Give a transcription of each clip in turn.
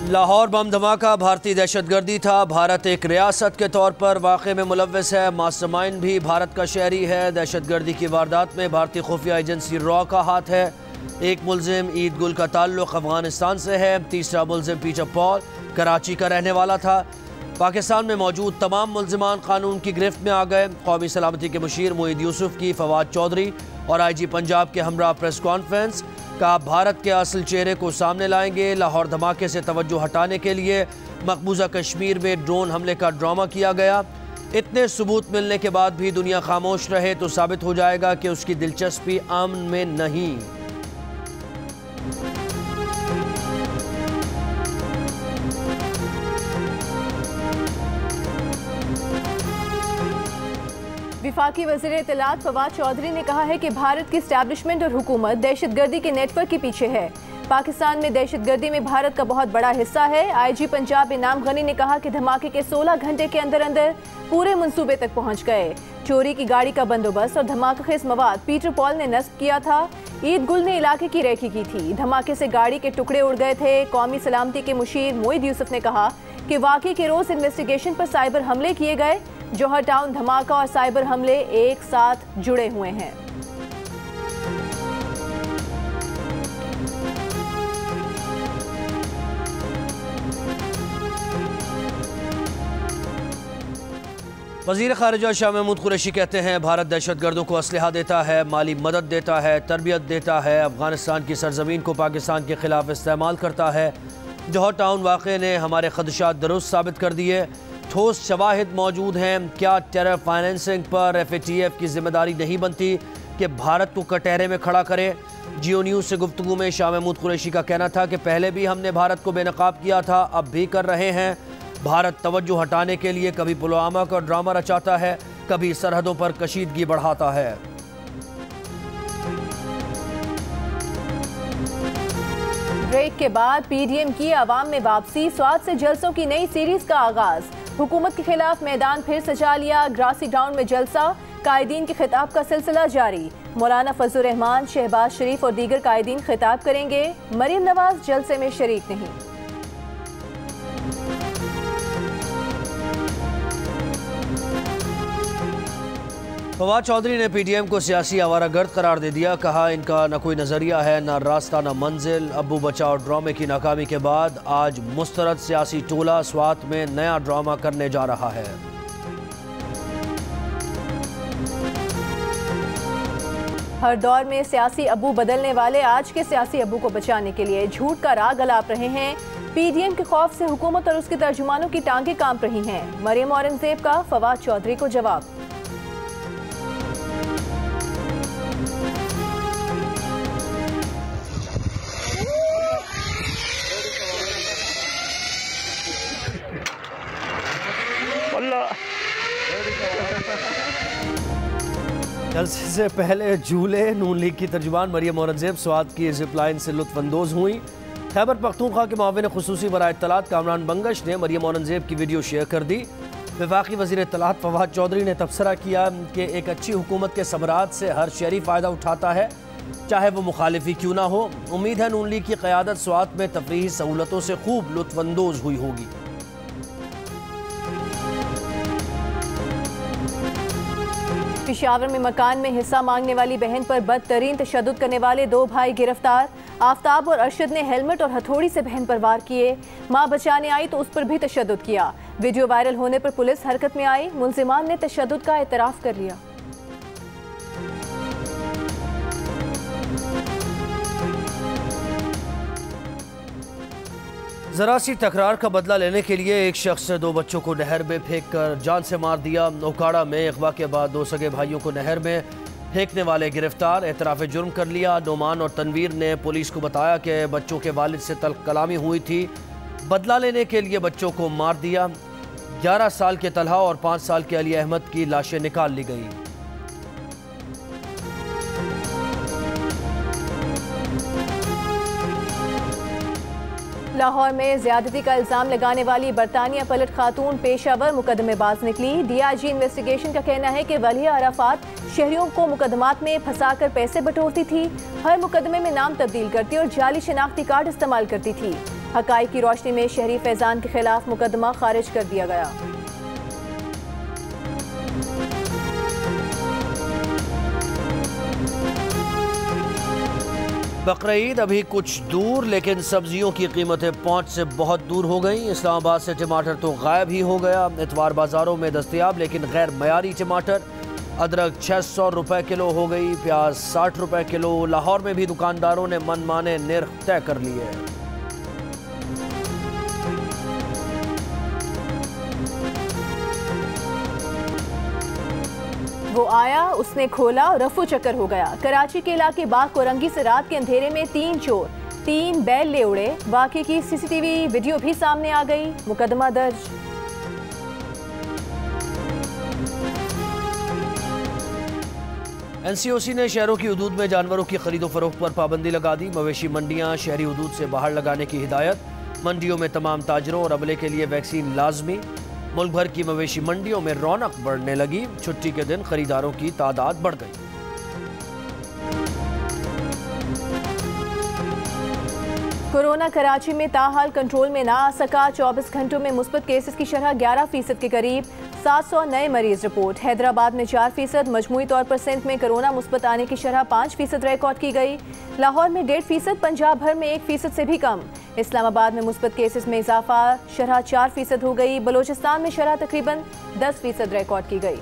लाहौर बम धमाका भारतीय दहशतगर्दी था। भारत एक रियासत के तौर पर वाक़े में मुलव्वस है। मास्टरमाइंड भी भारत का शहरी है। दहशतगर्दी की वारदात में भारतीय खुफिया एजेंसी रॉ का हाथ है। एक मुलजिम ईद गुल का ताल्लुक अफगानिस्तान से है। तीसरा मुलजिम पीटर पॉल कराची का रहने वाला था। पाकिस्तान में मौजूद तमाम मुलजिमान कानून की गिरफ्त में आ गए। कौमी सलामती के मुशीर मोईद यूसुफ की फवाद चौधरी और IG पंजाब के हमरा प्रेस कॉन्फ्रेंस का भारत के असल चेहरे को सामने लाएंगे। लाहौर धमाके से तवज्जो हटाने के लिए मकबूजा कश्मीर में ड्रोन हमले का ड्रामा किया गया। इतने सबूत मिलने के बाद भी दुनिया खामोश रहे तो साबित हो जाएगा कि उसकी दिलचस्पी अमन में नहीं। विफाकी वज़ीर इत्तलात फवाद चौधरी ने कहा है कि भारत की इस्टेब्लिशमेंट और हुकूमत दहशतगर्दी के नेटवर्क के पीछे है। पाकिस्तान में दहशतगर्दी में भारत का बहुत बड़ा हिस्सा है। IG पंजाब इनाम गनी ने कहा कि धमाके के 16 घंटे के अंदर अंदर पूरे मंसूबे तक पहुंच गए। चोरी की गाड़ी का बंदोबस्त और धमाकेखेज मवाद पीटर पॉल ने नस्ब किया था। ईद गुल ने इलाके की रेकी की थी। धमाके से गाड़ी के टुकड़े उड़ गए थे। कौमी सलामती के मुशीर मोईद यूसुफ ने कहा कि वाकई के रोज इन्वेस्टिगेशन पर साइबर हमले किए गए। जौहर टाउन धमाका और साइबर हमले एक साथ जुड़े हुए हैं। वज़ीर ख़ारिजा शाह महमूद कुरैशी कहते हैं भारत दहशतगर्दों को असलहा देता है, माली मदद देता है, तरबियत देता है, अफगानिस्तान की सरजमीन को पाकिस्तान के खिलाफ इस्तेमाल करता है। जौहर टाउन वाक़े ने हमारे खदशात दुरुस्त साबित कर दिए। ठोस शवाहिद मौजूद हैं। क्या टेरर फाइनेंसिंग पर FATF की जिम्मेदारी नहीं बनती कि भारत को कटहरे में खड़ा करे? जियो न्यूज़ से गुफ्तगू में शाह महमूद कुरैशी का कहना था कि पहले भी हमने भारत को बेनकाब किया था, अब भी कर रहे हैं। भारत तवज्जो हटाने के लिए कभी पुलवामा का ड्रामा रचाता है, कभी सरहदों पर कशीदगी बढ़ाता है। ब्रेक के बाद PDM की आवाम में वापसी, स्वाद से जलसों की नई सीरीज का आगाज। हुकूमत के खिलाफ मैदान फिर सजा लिया। ग्रासी ग्राउंड में जलसा, कायदीन के खिताब का सिलसिला जारी। मौलाना फजलुर रहमान, शहबाज शरीफ और दीगर कायदीन खिताब करेंगे। मरीम नवाज जलसे में शरीक नहीं। फवाद चौधरी ने PDM को सियासी आवारागर्द करार दे दिया। कहा इनका न कोई नज़रिया है, न रास्ता, न मंजिल। अब्बू बचाओ ड्रामे की नाकामी के बाद आज मुस्तरद सियासी टोला स्वात में नया ड्रामा करने जा रहा है। हर दौर में सियासी अब्बू बदलने वाले आज के सियासी अब्बू को बचाने के लिए झूठ का राग अलाप रहे हैं। PDM के खौफ से हुकूमत और उसके तर्जुमानों की टांगें कांप रही हैं। मरियम औरंगजेब का फवाद चौधरी को जवाब। जलसे से पहले झूले नून लीग की तर्जुमान मरियम औरंगजेब स्वात की जिपलाइन से लुत्फानंदोज हुई। खैबर पख्तूनख्वा के मुआविन खुसूसी बराए इत्तलात कामरान बंगश ने मरियम औरंगजेब की वीडियो शेयर कर दी। वफाकी वज़ीर इत्तलात फवाद चौधरी ने तबसरा किया कि एक अच्छी हुकूमत के सबरात से हर शहरी फ़ायदा उठाता है, चाहे वो मुखालिफी क्यों ना हो। उम्मीद है नून लीग की क़यादत स्वात में तफरीही सहूलतों से खूब लुत्फानंदोज हुई होगी। पेशावर में मकान में हिस्सा मांगने वाली बहन पर बदतरीन तशद्दुद करने वाले 2 भाई गिरफ्तार। आफ्ताब और अरशद ने हेलमेट और हथौड़ी से बहन पर वार किए। मां बचाने आई तो उस पर भी तशद्दुद किया। वीडियो वायरल होने पर पुलिस हरकत में आई। मुल्जिमान ने तशद्दुद का एतराफ़ कर लिया। ज़रा सी तकरार का बदला लेने के लिए एक शख्स ने 2 बच्चों को नहर में फेंककर जान से मार दिया। ओकाड़ा में अगवा के बाद 2 सगे भाइयों को नहर में फेंकने वाले गिरफ्तार। एतराफ़ जुर्म कर लिया। नोमान और तनवीर ने पुलिस को बताया कि बच्चों के वालिद से तल्ख कलामी हुई थी, बदला लेने के लिए बच्चों को मार दिया। 11 साल के तलहा और 5 साल के अली अहमद की लाशें निकाल ली गई। लाहौर में ज्यादती का इल्जाम लगाने वाली बरतानिया पलट खातून पेशावर मुकदमेबाज निकली। DIG इन्वेस्टिगेशन का कहना है कि वलिया अराफात शहरियों को मुकदमात में फंसाकर पैसे बटोरती थी, हर मुकदमे में नाम तब्दील करती और जाली शनाख्ती कार्ड इस्तेमाल करती थी। हकाइक की रोशनी में शहरी फैजान के खिलाफ मुकदमा खारिज कर दिया गया। बकरीद अभी कुछ दूर, लेकिन सब्जियों की कीमतें पहुंच से बहुत दूर हो गई। इस्लामाबाद से टमाटर तो गायब ही हो गया। इतवार बाजारों में दस्तयाब लेकिन गैर मयारी टमाटर। अदरक 600 रुपए किलो हो गई, प्याज 60 रुपए किलो। लाहौर में भी दुकानदारों ने मनमाने निर्ख तय कर लिए। वो आया, उसने खोला और रफू चक्कर हो गया। कराची के इलाके बाग कोरंगी से रात के अंधेरे में 3 चोर 3 बैल ले उड़े। वाकई की सीसीटीवी वीडियो भी सामने आ गई। मुकदमा दर्ज। एनसीओसी ने शहरों की हदूद में जानवरों की खरीदो फरोख्त पर पाबंदी लगा दी। मवेशी मंडियां शहरी हदूद से बाहर लगाने की हिदायत। मंडियों में तमाम ताजरों और अमले के लिए वैक्सीन लाजमी। मुल्क भर की मवेशी मंडियों में रौनक बढ़ने लगी। छुट्टी के दिन खरीदारों की तादाद बढ़ गई। कोरोना कराची में ताहाल कंट्रोल में ना आ सका। 24 घंटों में मुस्बत केसेस की शरह 11% के करीब। 700 नए मरीज रिपोर्ट। हैदराबाद में 4%। मजमूई तौर पर सिंध में कोरोना मुस्बत आने की शरह 5% रिकॉर्ड की गई। लाहौर में 1.5%। पंजाब भर में 1% से भी कम। इस्लामाबाद में मुस्बत केसेस में इजाफा, शरह 4% हो गई। बलोचिस्तान में शरह तकरीबन 10% रिकॉर्ड की गई।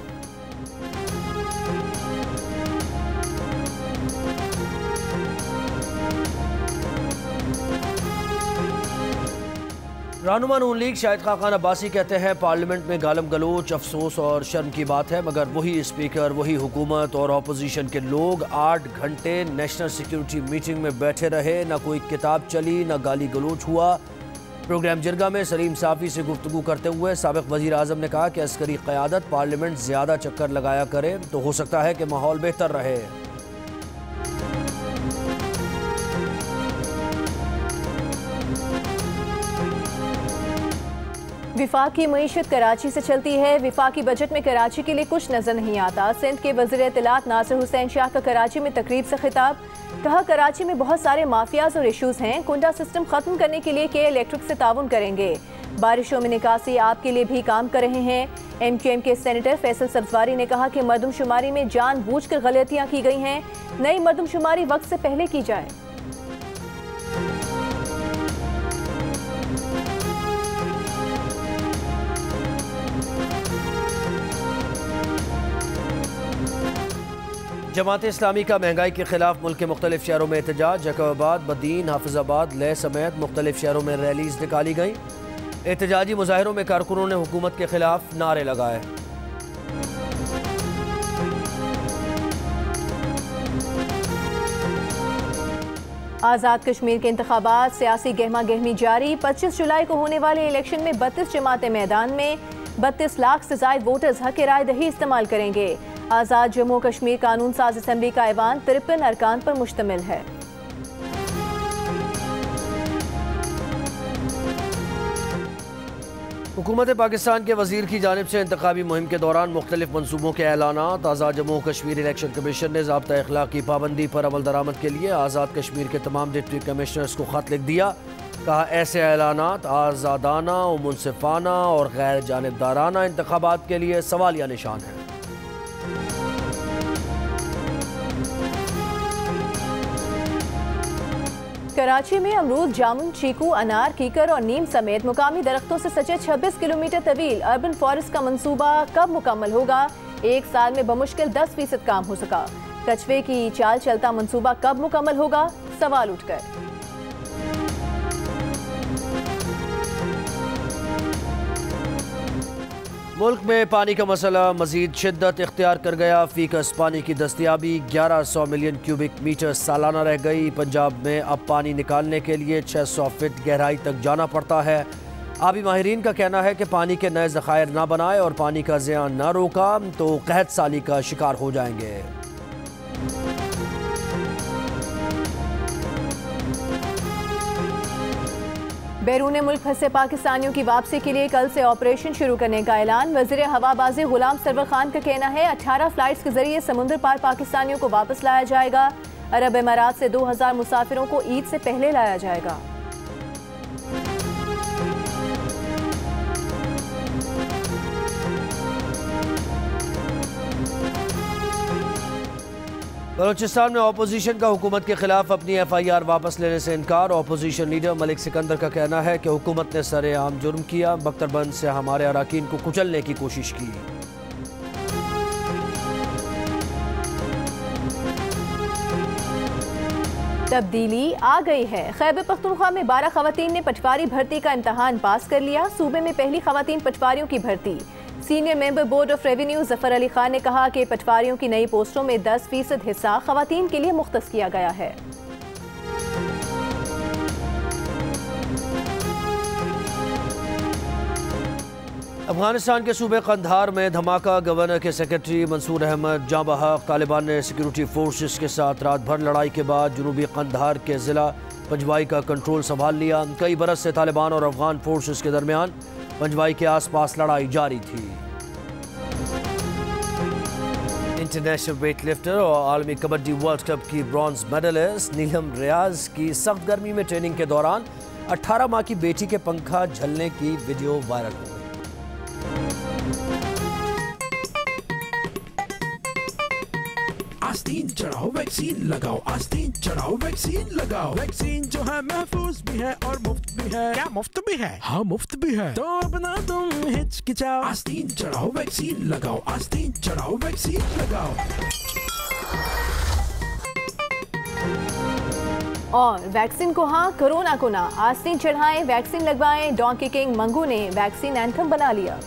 रहनुमा नून लीग शाहिद खाकान अब्बासी कहते हैं पार्लियामेंट में गालम गलोच अफसोस और शर्म की बात है, मगर वही स्पीकर, वही हुकूमत और अपोजिशन के लोग 8 घंटे नेशनल सिक्योरिटी मीटिंग में बैठे रहे। ना कोई किताब चली, ना गाली गलोच हुआ। प्रोग्राम जिरगा में सलीम साफ़ी से गुफ्तगू करते हुए साबिक़ वज़ीर आज़म ने कहा कि अस्करी क़यादत पार्लियामेंट ज़्यादा चक्कर लगाया करे तो हो सकता है कि माहौल बेहतर रहे। विफाकी मईशत कराची से चलती है। विफाकी बजट में कराची के लिए कुछ नजर नहीं आता। सिंध के वज़ीर इत्तलात नासिर हुसैन शाह का कराची में तकरीब से खिताब। कहा कराची में बहुत सारे माफियाज और इशूज़ हैं। कुंडा सिस्टम खत्म करने के लिए के इलेक्ट्रिक से ताउन करेंगे। बारिशों में निकासी आपके लिए भी काम कर रहे हैं। MQM के सेनेटर फैसल सब्जवारी ने कहा कि मरदमशुमारी में जानबूझकर गलतियाँ की गई हैं। नई मरदमशुमारी वक्त से पहले की जाए। जमात इस्लामी का महंगाई के खिलाफ मुल्क के मुख्तलिफ शहरों में एहतजाज। जैकबाबाद, बदीन, हाफिजाबाद, लेह समेत मुख्तलिफ शहरों में रैलीज निकाली गई। एहतजाजी मुजाहिरों में कारकुनों ने हुकूमत के खिलाफ नारे लगाए। आज़ाद कश्मीर के इंतखाबात, सियासी गहमा गहमी जारी। 25 जुलाई को होने वाले इलेक्शन में 32 जमातें मैदान में। 32 लाख से ज़ायद वोटर्स हक राय दही इस्तेमाल करेंगे। आज़ाद जम्मू कश्मीर कानून साज असम्बली का ऐवान 53 अरकान पर मुश्तमिल है। हुकूमत पाकिस्तान के वजीर की जानिब से इंतखाबी मुहिम के दौरान मुख्तलिफ मनसूबों के ऐलानात। आज़ाद जम्मू कश्मीर इलेक्शन कमीशन ने ज़ाब्ता अखलाक की पाबंदी पर अमल दरामद के लिए आज़ाद कश्मीर के तमाम डिप्टी कमिश्नर्स को खत लिख दिया। कहा ऐसे ऐलानात आज़ादाना और मुनसिफाना और गैर जानिबदाराना इंतखाबात के लिए सवालिया निशान है। कराची में अमरूद, जामुन, चीकू, अनार, कीकर और नीम समेत मुकामी दरख्तों से सजे 26 किलोमीटर तवील अर्बन फॉरेस्ट का मंसूबा कब मुकम्मल होगा? 1 साल में बमुश्किल 10% काम हो सका। कछुए की चाल चलता मंसूबा कब मुकम्मल होगा? सवाल उठकर। मुल्क में पानी का मसला मजीद शिद्दत इख्तियार कर गया। फीकस पानी की दस्तियाबी 1100 मिलियन क्यूबिक मीटर सालाना रह गई। पंजाब में अब पानी निकालने के लिए 600 फीट गहराई तक जाना पड़ता है। आबी माहिरीन का कहना है कि पानी के नए ज़खायर ना बनाए और पानी का ज़ियान ना रोका तो कहत साली का शिकार हो जाएंगे। बैरून मुल्क फंसे पाकिस्तानियों की वापसी के लिए कल से ऑपरेशन शुरू करने का ऐलान। वज़ीर हवाबाजी गुलाम सरवर खान का कहना है 18 फ्लाइट्स के जरिए समुद्र पार पाकिस्तानियों को वापस लाया जाएगा। अरब इमारात से 2000 मुसाफिरों को ईद से पहले लाया जाएगा। बलूचिस्तान में अपोजिशन का हुकूमत के खिलाफ अपनी FIR वापस लेने से इनकार। अपोजिशन लीडर मलिक सिकंदर का कहना है कि हुकूमत ने सरेआम जुर्म किया, बख्तरबंद से हमारे अराकीन को कुचलने की कोशिश की। तब्दीली आ गई है। खैबर पख्तूनख्वा में 12 खवातीन ने पटवारी भर्ती का इम्तहान पास कर लिया। सूबे में पहली खवातीन पटवारियों की भर्ती। Senior member board of revenue Zafar Ali Khan ने कहा कि पटवारियों की नई पोस्टों में 10% हिस्सा खवातीन के लिए मुख्तस किया गया है। अफगानिस्तान के सूबे कंधार में धमाका। गवर्नर के सेक्रेटरी मंसूर अहमद जाँ बहक। तालिबान ने सिक्योरिटी फोर्सेस के साथ रात भर लड़ाई के बाद जनूबी कंधार के जिला पंजवाई का कंट्रोल संभाल लिया। कई बरस से तालिबान और अफगान फोर्सेस के दरमियान पंजवाई के आसपास लड़ाई जारी थी। इंटरनेशनल वेट लिफ्टर और आलमी कबड्डी वर्ल्ड कप की ब्रॉन्ज मेडलिस्ट नीलम रियाज की सख्त गर्मी में ट्रेनिंग के दौरान 18 माह की बेटी के पंखा झलने की वीडियो वायरल हो गई। आस्तीन चढ़ाओ वैक्सीन लगाओ, आस्तीन चढ़ाओ वैक्सीन लगाओ। वैक्सीन जो है महफूज भी है और मुफ्त भी है। क्या मुफ्त भी है? हाँ मुफ्त भी है। तो अपना तुम हिचकिचाओ, आस्तीन चढ़ाओ वैक्सीन लगाओ, आस्तीन चढ़ाओ वैक्सीन लगाओ। और वैक्सीन को हाँ, कोरोना को ना। आस्तीन चढ़ाएं, वैक्सीन लगवाएं। डोंकी किंग मंगू ने वैक्सीन एंथम बना लिया।